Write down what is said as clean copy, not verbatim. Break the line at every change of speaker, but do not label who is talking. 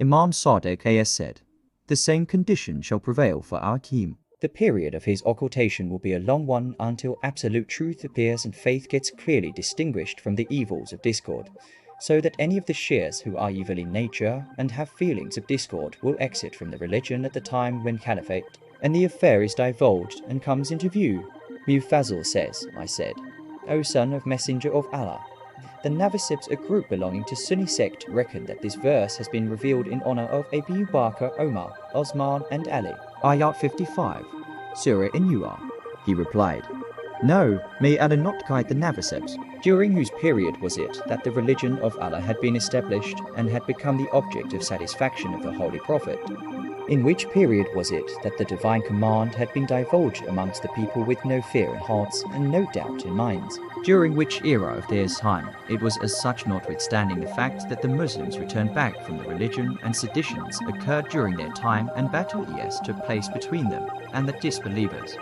Imam Sadiq has said, "The same condition shall prevail for our king."
The period of his occultation will be a long one until absolute truth appears and faith gets clearly distinguished from the evils of discord, so that any of the Shias who are evil in nature and have feelings of discord will exit from the religion at the time when caliphate and the affair is divulged and comes into view. Mufazzal says, I said, "O son of Messenger of Allah, the Navasibs, a group belonging to Sunni sect, reckon that this verse has been revealed in honor of Abu Bakr, Omar, Osman and Ali.
Ayat 55, Surah An-Nur. He replied, "No, may Allah not guide the Navasibs."
During whose period was it that the religion of Allah had been established and had become the object of satisfaction of the Holy Prophet? In which period was it that the divine command had been divulged amongst the people with no fear in hearts and no doubt in minds?
During which era of theirs time it was as such, notwithstanding the fact that the Muslims returned back from the religion and seditions occurred during their time and battle took place between them and the disbelievers.